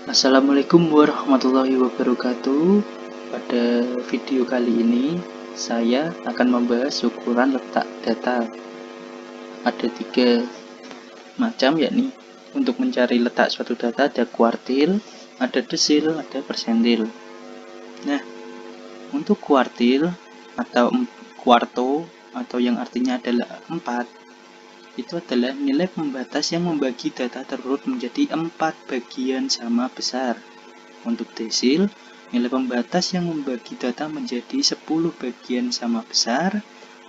Assalamualaikum warahmatullahi wabarakatuh. Pada video kali ini saya akan membahas ukuran letak data. Ada 3 macam, yakni untuk mencari letak suatu data ada kuartil, ada desil, ada persentil. Nah, untuk kuartil atau kuarto atau yang artinya adalah 4, itu adalah nilai pembatas yang membagi data terurut menjadi 4 bagian sama besar. Untuk desil, nilai pembatas yang membagi data menjadi 10 bagian sama besar.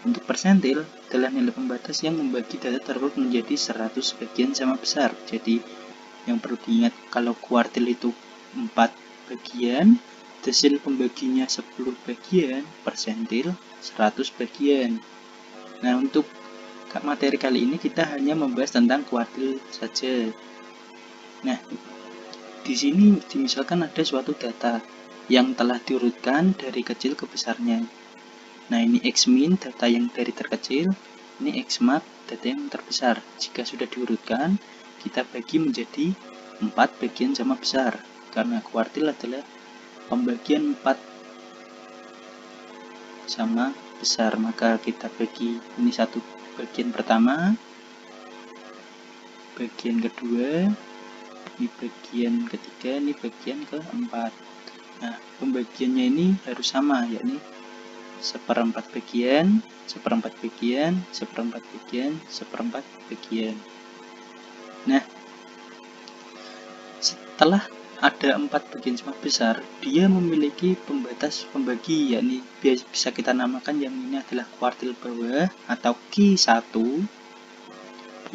Untuk persentil adalah nilai pembatas yang membagi data terurut menjadi 100 bagian sama besar. Jadi yang perlu diingat, kalau kuartil itu 4 bagian, desil pembaginya 10 bagian, persentil 100 bagian. Nah, untuk materi kali ini kita hanya membahas tentang kuartil saja. Nah, di sini misalkan ada suatu data yang telah diurutkan dari kecil ke besarnya. Nah, ini Xmin data yang dari terkecil, ini Xmax data yang terbesar. Jika sudah diurutkan, kita bagi menjadi 4 bagian sama besar. Karena kuartil adalah pembagian 4 sama besar, maka kita bagi ini satu bagian pertama, bagian kedua, ini bagian ketiga, ini bagian keempat. Nah, pembagiannya ini harus sama, yakni seperempat bagian, seperempat bagian, seperempat bagian, seperempat bagian. Nah, setelah ada 4 bagian sama besar, dia memiliki pembatas pembagi, yakni bisa kita namakan yang ini adalah kuartil bawah atau Q1.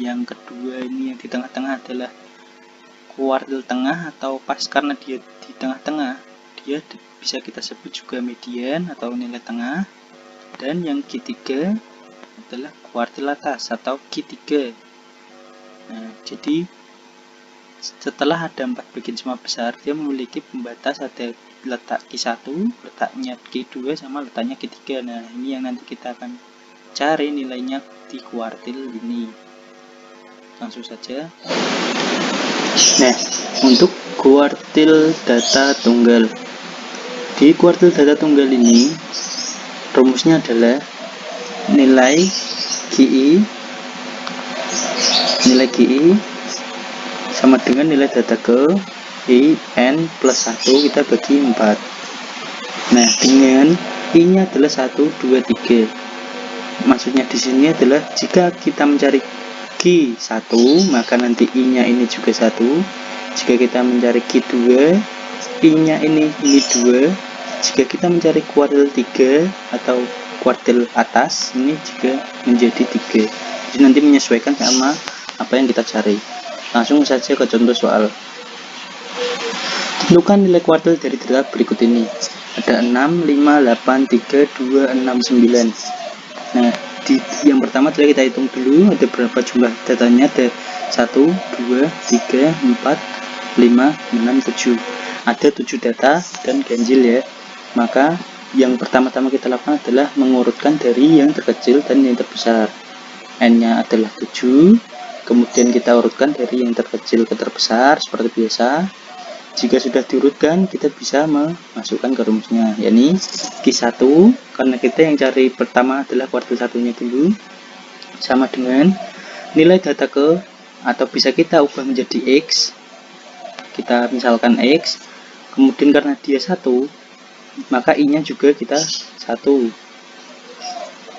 Yang kedua ini yang di tengah-tengah adalah kuartil tengah atau pas, karena dia di tengah-tengah, dia bisa kita sebut juga median atau nilai tengah. Dan yang Q3 adalah kuartil atas atau Q3. Nah, jadi setelah ada 4 bagian sama besar, dia memiliki pembatas, ada letak Q1, letaknya Q2, sama letaknya Q3. Nah, ini yang nanti kita akan cari nilainya di kuartil ini. Langsung saja. Nah, untuk kuartil data tunggal. Di kuartil data tunggal ini, rumusnya adalah nilai GI sama dengan nilai data ke I N plus 1 kita bagi 4. Nah, dengan I nya adalah 1, 2, 3. Maksudnya di sini adalah jika kita mencari Q1, maka nanti I nya ini juga 1. Jika kita mencari Q2, I nya ini 2. Jika kita mencari kuartil 3 atau kuartil atas, ini juga menjadi 3. Jadi nanti menyesuaikan sama apa yang kita cari. Langsung saja ke contoh soal. Tentukan nilai kuartil dari data berikut ini. Ada 6, 5, 8, 3, 2, 6, 9. Nah, yang pertama adalah kita hitung dulu ada berapa jumlah datanya. Ada 1, 2, 3, 4, 5, 6, 7. Ada 7 data dan ganjil ya. Maka yang pertama-tama kita lakukan adalah mengurutkan dari yang terkecil dan yang terbesar. N nya adalah 7. Kemudian kita urutkan dari yang terkecil ke terbesar seperti biasa. Jika sudah diurutkan, kita bisa memasukkan ke rumusnya, yakni Q1, karena kita yang cari pertama adalah kuartil satunya dulu, sama dengan nilai data ke, atau bisa kita ubah menjadi X, kita misalkan X, kemudian karena dia 1, maka I nya juga kita 1,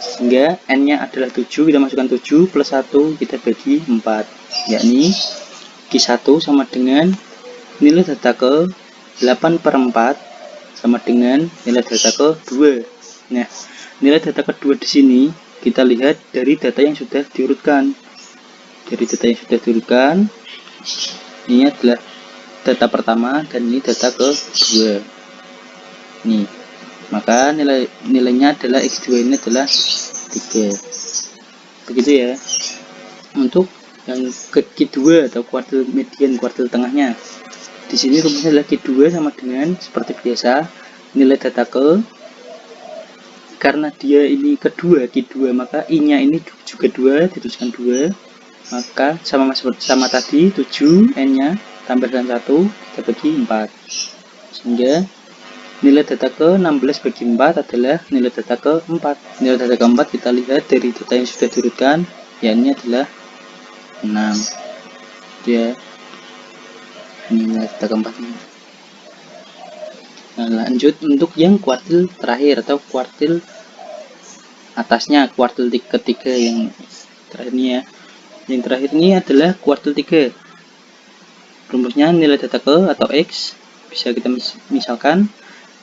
sehingga N nya adalah 7, kita masukkan 7 plus 1 kita bagi 4, yakni Q1 sama dengan nilai data ke 8/4 sama dengan nilai data ke 2. Nah, nilai data kedua di sini kita lihat dari data yang sudah diurutkan. Dari data yang sudah diurutkan, ini adalah data pertama dan ini data kedua. Nih, maka nilainya adalah X2 ini adalah 3. Begitu ya. Untuk yang ke Q2 atau kuartil median, kuartil tengahnya, di sini rumusnya adalah Q2 sama dengan seperti biasa nilai data ke, karena dia ini kedua Q2, maka I nya ini juga 2, dituliskan 2, maka sama tadi 7, N nya tambahkan 1, kita bagi 4. Sehingga nilai data ke 16 bagi 4 adalah nilai data ke 4. Nilai data ke 4 kita lihat dari data yang sudah diurutkan, yakni adalah 6. Ya, ini nilai data ke 4 ini. Nah, lanjut untuk yang kuartil terakhir atau kuartil atasnya, kuartil ketiga yang terakhir ini ya. Yang terakhir ini adalah kuartil 3. Rumusnya nilai data ke atau X bisa kita misalkan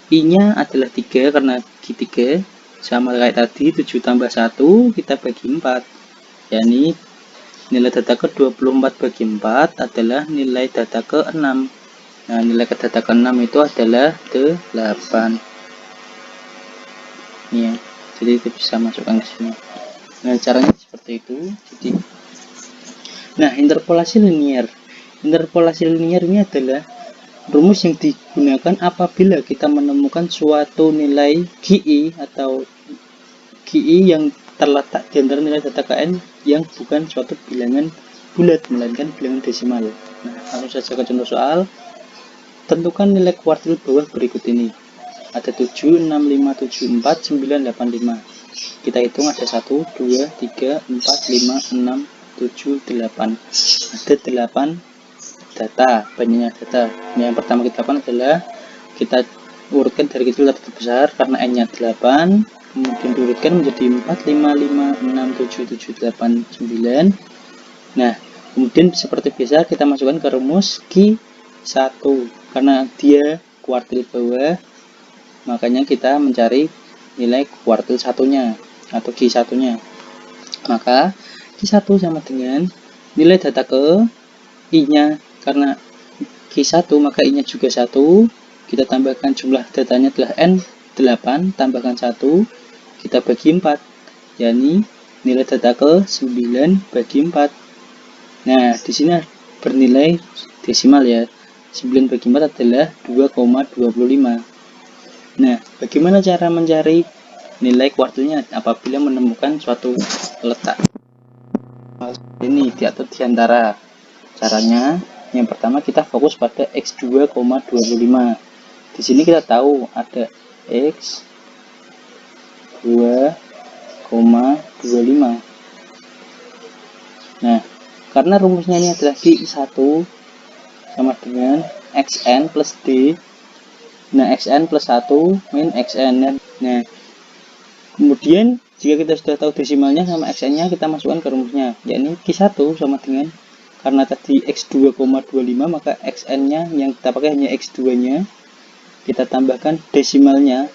I-nya adalah 3 karena Q3 sama kayak tadi 7 tambah 1 kita bagi 4. yakni nilai data ke 24 bagi 4 adalah nilai data ke 6. Nah, nilai data ke 6 itu adalah 8. Ya, jadi itu bisa masukkan ke sini. Nah, caranya seperti itu. Jadi, nah, interpolasi linier. Interpolasi linier ini adalah rumus yang digunakan apabila kita menemukan suatu nilai GI atau GI yang terletak di antara nilai data KN yang bukan suatu bilangan bulat, melainkan bilangan desimal. Nah, langsung saja ke contoh soal. Tentukan nilai kuartil bawah berikut ini. Ada 7, 6, 5, 7, 4, 9, 8, 5. Kita hitung ada 1, 2, 3, 4, 5, 6, 7, 8. Ada 8 data, banyaknya data. Yang pertama kita lakukan adalah kita urutkan dari kecil ke besar karena N-nya 8. Kemudian diurutkan menjadi 4, 5, 5, 6, 7, 7, 8, 9. Nah, kemudian seperti biasa kita masukkan ke rumus Q1 karena dia kuartil bawah, makanya kita mencari nilai kuartil satunya atau Q1 nya. Maka Q1 sama dengan nilai data ke I nya, karena Q1 maka I nya juga 1. Kita tambahkan jumlah datanya adalah N8 tambahkan 1, kita bagi 4, yakni nilai data ke 9 bagi 4. Nah, di sini bernilai desimal ya. 9 bagi 4 adalah 2,25. Nah, bagaimana cara mencari nilai kuartilnya apabila menemukan suatu letak? Ini diatur di antara caranya. Yang pertama kita fokus pada X2,25. Di sini kita tahu ada X2,25. Nah, karena rumusnya ini adalah Q1 sama dengan XN plus D. Nah, XN plus 1 min XN. Nah, kemudian jika kita sudah tahu desimalnya sama XN nya, kita masukkan ke rumusnya, yakni Q1 sama dengan, karena tadi X2,25 maka XN nya yang kita pakai hanya X2 nya, kita tambahkan desimalnya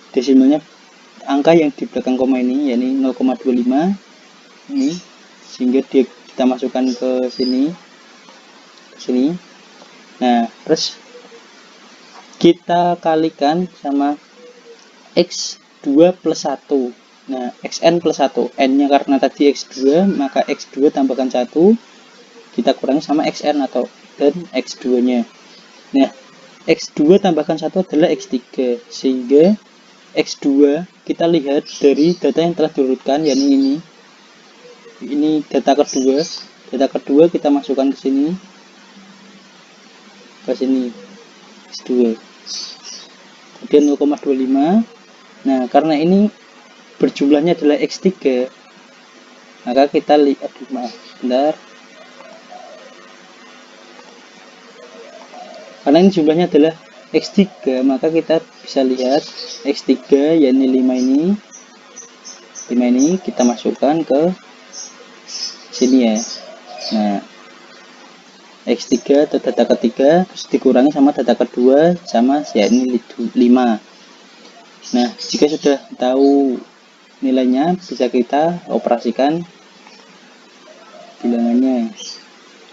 angka yang di belakang koma ini, yakni 0,25 ini, sehingga kita masukkan ke sini. Nah, terus kita kalikan sama X2 plus 1. Nah, XN plus 1. N-nya karena tadi X2, maka X2 tambahkan 1. Kita kurangi sama XN atau dan X2-nya. Nah, X2 tambahkan 1 adalah X3. Sehingga X2 kita lihat dari data yang telah diurutkan, yakni ini. Ini data kedua. Data kedua kita masukkan ke sini. Ke sini. X2. Kemudian 0,25. Nah, karena ini berjumlahnya adalah X3, maka kita lihat, bentar. Karena ini jumlahnya adalah X3, maka kita bisa lihat X3 yakni 5 ini kita masukkan ke sini ya. Nah, X3 atau data ketiga terus dikurangi sama data kedua sama yakni 5. Nah, jika sudah tahu nilainya, bisa kita operasikan bilangannya,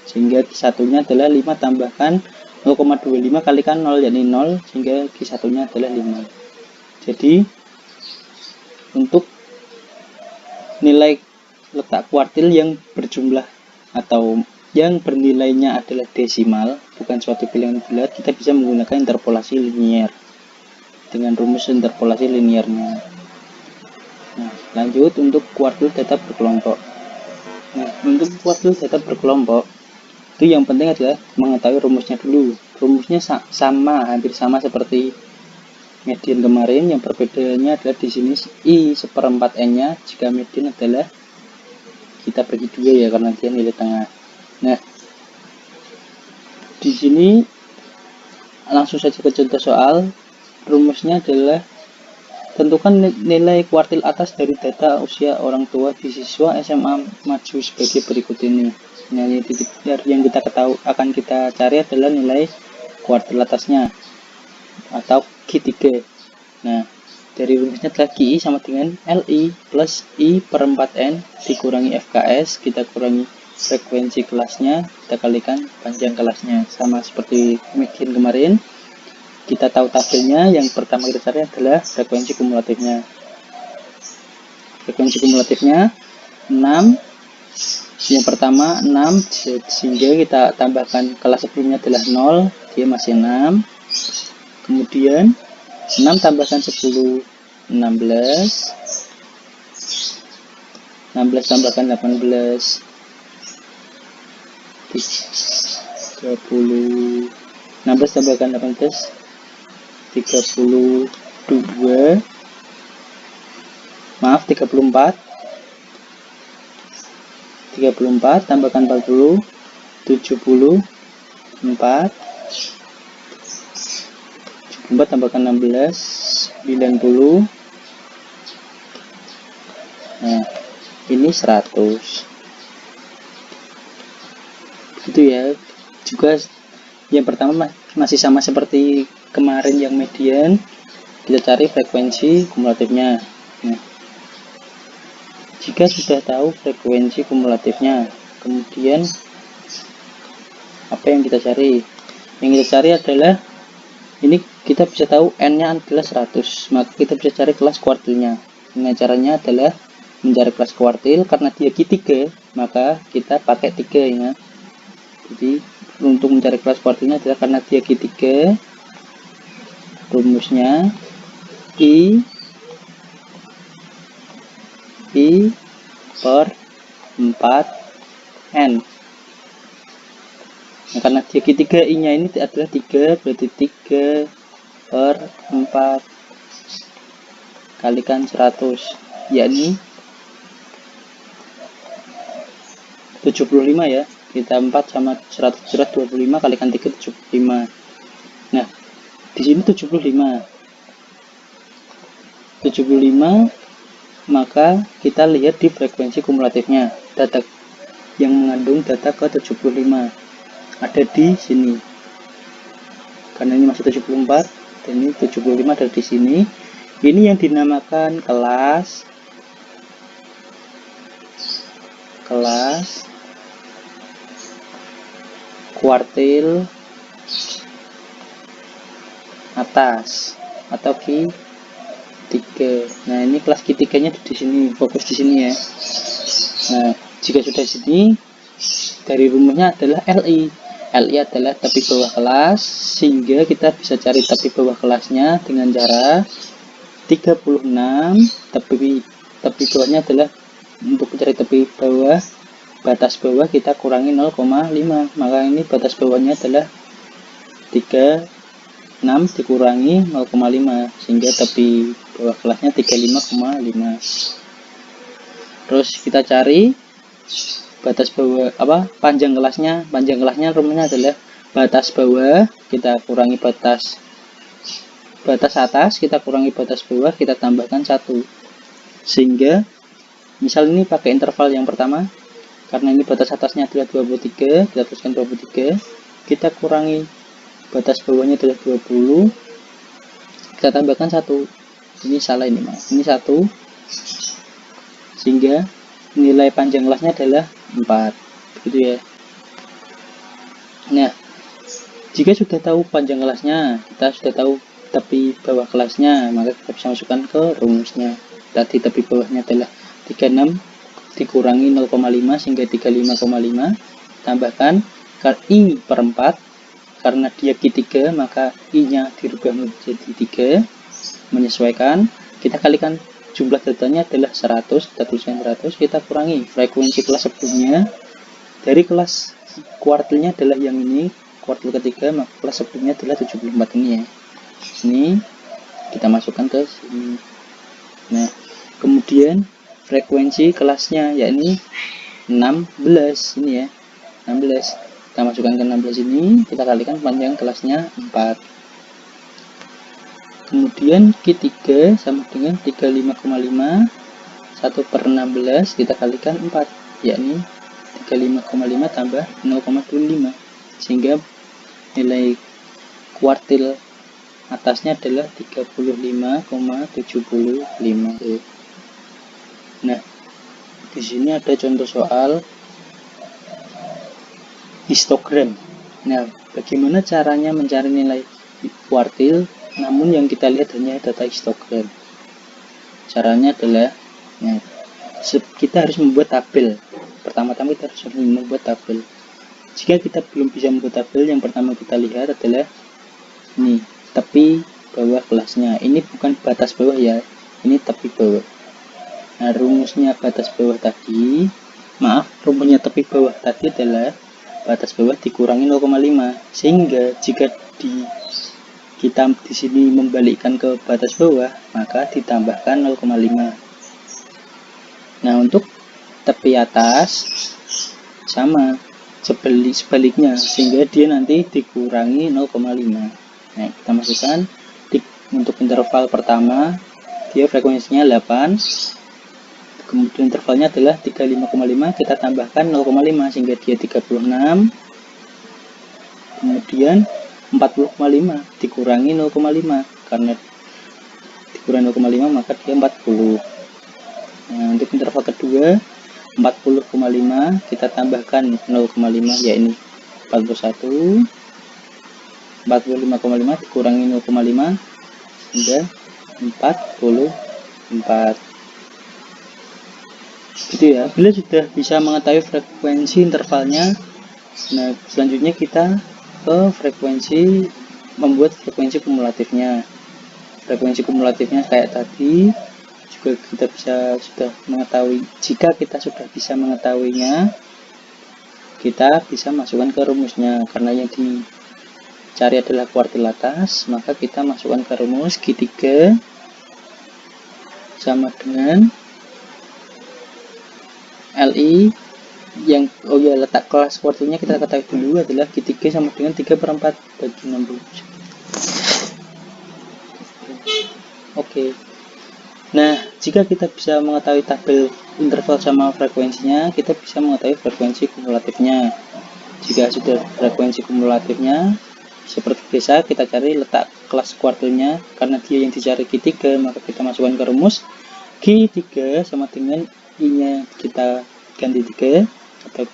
sehingga satunya adalah 5 tambahkan 0,25 kalikan 0, yakni 0, sehingga Q1 nya adalah 5. Jadi untuk nilai letak kuartil yang berjumlah atau yang bernilainya adalah desimal, bukan suatu bilangan bulat, kita bisa menggunakan interpolasi linier dengan rumus interpolasi liniernya. Nah, lanjut untuk kuartil data berkelompok. Nah, untuk kuartil data berkelompok, Itu yang penting adalah mengetahui rumusnya dulu. Rumusnya sama, hampir sama seperti median kemarin. Yang perbedaannya adalah di sini I seperempat N-nya jika median adalah kita bagi 2 ya, karena dia nilai tengah. Nah, di sini langsung saja ke contoh soal. Rumusnya adalah tentukan nilai kuartil atas dari data usia orang tua di siswa SMA maju sebagai berikut ini. Nah, yang kita ketahui akan kita cari adalah nilai kuartil atasnya atau Q3. Nah, dari rumusnya adalah QI sama dengan LI plus I per 4N dikurangi FKS, kita kurangi frekuensi kelasnya, kita kalikan panjang kelasnya. Sama seperti median kemarin, kita tahu tabelnya. Yang pertama kita cari adalah frekuensi kumulatifnya. Frekuensi kumulatifnya 6. Yang pertama 6, sehingga kita tambahkan kelas sebelumnya adalah 0, dia masih 6. Kemudian 6 tambahkan 10, 16. 16 tambahkan 18, 30. 16 tambahkan 18, 32. Maaf, 34. 34 tambahkan 40, 74. 74 tambahkan 16, 90. Nah, ini 100. Gitu ya. Juga yang pertama masih sama seperti kemarin yang median, kita cari frekuensi kumulatifnya. Nah, jika sudah tahu frekuensi kumulatifnya, kemudian apa yang kita cari? Yang kita cari adalah ini, kita bisa tahu N-nya adalah 100, maka kita bisa cari kelas kuartilnya. Nah, caranya adalah mencari kelas kuartil. Karena dia Q3, maka kita pakai 3 ya. Jadi untuk mencari kelas kuartilnya adalah karena dia Q3, rumusnya I per 4N. Nah, karena dia Q3, I nya ini adalah 3, berarti 3 per 4 kalikan 100, yakni 75 ya. Kita 4 sama 100, 25 kalikan 3, 75. Nah, di sini 75, maka kita lihat di frekuensi kumulatifnya, data yang mengandung data ke 75 ada di sini. Karena ini masih 74 dan ini 75 ada di sini. Ini yang dinamakan kelas kuartil atas atau Q3. Nah, ini kelas Q3-nya di sini, fokus di sini ya. Nah, jika sudah sini, dari rumusnya adalah LI. LI adalah tepi bawah kelas, sehingga kita bisa cari tepi bawah kelasnya dengan cara 36. Tepi bawahnya adalah, untuk mencari tepi bawah, batas bawah kita kurangi 0,5, maka ini batas bawahnya adalah 36 dikurangi 0,5, sehingga tepi bawah kelasnya 35,5. Terus kita cari batas bawah, panjang kelasnya. Rumusnya adalah batas bawah kita kurangi batas atas, kita kurangi batas bawah, kita tambahkan 1, sehingga misal ini pakai interval yang pertama, karena ini batas atasnya adalah 23, kita tuliskan 23, kita kurangi batas bawahnya adalah 20, kita tambahkan 1. Ini salah, ini 1, sehingga nilai panjang kelasnya adalah 4, begitu ya. Nah, jika sudah tahu panjang kelasnya, kita sudah tahu tepi bawah kelasnya, maka kita bisa masukkan ke rumusnya. Tadi tepi bawahnya adalah 36 dikurangi 0,5 sehingga 35,5, tambahkan I per 4, karena dia Q3 maka I nya dirubah menjadi 3, menyesuaikan. Kita kalikan jumlah datanya adalah 100, kita tuliskan 100, kita kurangi frekuensi kelas sebelumnya. Dari kelas kuartilnya adalah yang ini, kuartil ketiga, maka kelas sebelumnya adalah 74 ini ya. Ini kita masukkan ke sini. Nah, kemudian frekuensi kelasnya yakni 16 ini ya. 16. Kita masukkan ke 16 ini, kita kalikan panjang kelasnya 4. Kemudian Q3 sama dengan 35,5, 1/16 kita kalikan 4, yakni 35,5 tambah 0,25, sehingga nilai kuartil atasnya adalah 35,75. Nah, di sini ada contoh soal histogram. Nah, bagaimana caranya mencari nilai kuartil, namun yang kita lihat hanya data histogram. Caranya adalah, nah, kita harus membuat tabel. Pertama-tama kita harus membuat tabel. Jika kita belum bisa membuat tabel, yang pertama kita lihat adalah ini, tepi bawah kelasnya. Ini bukan batas bawah ya, ini tepi bawah. Nah, rumusnya batas bawah tadi, rumusnya tepi bawah tadi adalah batas bawah dikurangi 0,5, sehingga jika kita di sini membalikkan ke batas bawah, maka ditambahkan 0,5. Nah, untuk tepi atas sama sebaliknya, sehingga dia nanti dikurangi 0,5. Nah, kita masukkan untuk interval pertama, dia frekuensinya 8, kemudian intervalnya adalah 35,5, kita tambahkan 0,5 sehingga dia 36, kemudian 40,5 dikurangi 0,5, karena dikurangi 0,5 maka dia 40. Nah, untuk interval kedua 40,5 kita tambahkan 0,5, yakni 41, 45,5 dikurangi 0,5 hingga 44. Gitu ya. Bila sudah bisa mengetahui frekuensi intervalnya, nah selanjutnya kita ke membuat frekuensi kumulatifnya. Frekuensi kumulatifnya kayak tadi juga kita sudah mengetahui. Jika kita sudah bisa mengetahuinya, kita bisa masukkan ke rumusnya. Karena yang dicari adalah kuartil atas, maka kita masukkan ke rumus Q3 sama dengan LI yang letak kelas kuartilnya kita ketahui dulu adalah Q3 sama dengan 3/4 bagi 60. Oke. Nah, jika kita bisa mengetahui tabel interval sama frekuensinya, kita bisa mengetahui frekuensi kumulatifnya. Jika sudah frekuensi kumulatifnya, seperti biasa kita cari letak kelas kuartilnya. Karena dia yang dicari Q3, maka kita masukkan ke rumus Q3 sama dengan I-nya kita ganti 3 atau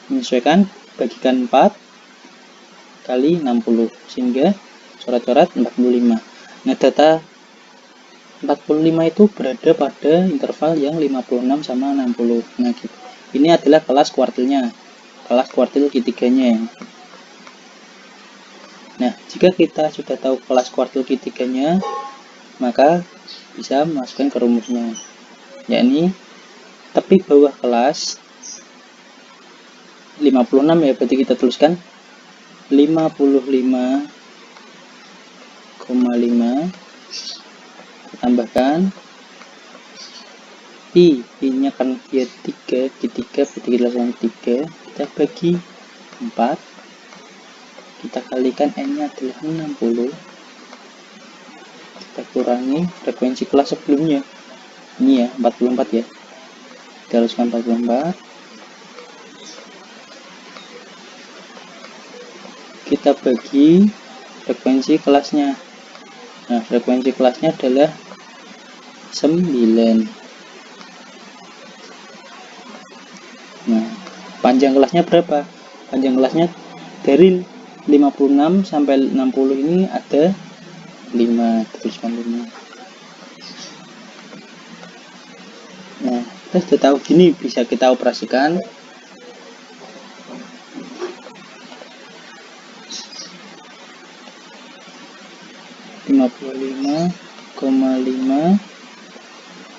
menyesuaikan, bagikan 4 kali 60 sehingga coret-coret 45. Nah, data 45 itu berada pada interval yang 56 sama 60. Nah, ini adalah kelas kuartilnya, kelas kuartil Q3-nya. Nah, jika kita sudah tahu kelas kuartil Q3-nya, maka bisa masukkan ke rumusnya, yakni tepi bawah kelas 56 ya, berarti kita tuliskan 55,5 tambahkan I-nya kan dia 3, Q3 berarti kita langsung 3, kita bagi 4, kita kalikan N-nya adalah 60, kita kurangi frekuensi kelas sebelumnya, ini ya 44 ya, kita tuliskan 44, kita bagi frekuensi kelasnya. Nah, frekuensi kelasnya adalah 9. Nah, panjang kelasnya berapa? Panjang kelasnya dari 56 sampai 60 ini ada 5, teruskan 5. Nah, kita sudah tahu gini, bisa kita operasikan.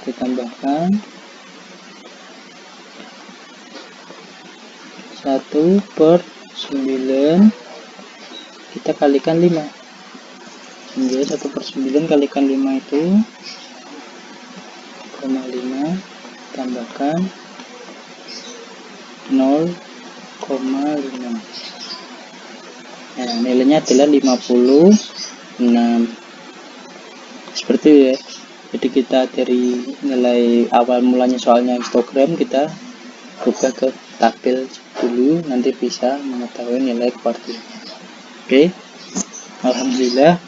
ditambahkan 1/9 kita kalikan 5, sehingga 1/9 kalikan 5 itu 0,5 tambahkan 0,5. Nah, nilainya adalah 56. Seperti itu ya. Jadi kita dari nilai awal mulanya soalnya histogram, kita rubah ke tabel dulu, nanti bisa mengetahui nilai kuartil. Oke, alhamdulillah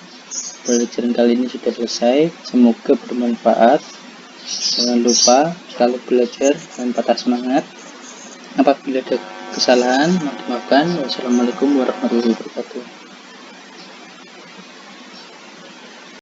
pelajaran kali ini sudah selesai. Semoga bermanfaat. Jangan lupa kalau belajar jangan patah semangat. Apabila ada kesalahan, mohon dimaafkan. Wassalamualaikum warahmatullahi wabarakatuh.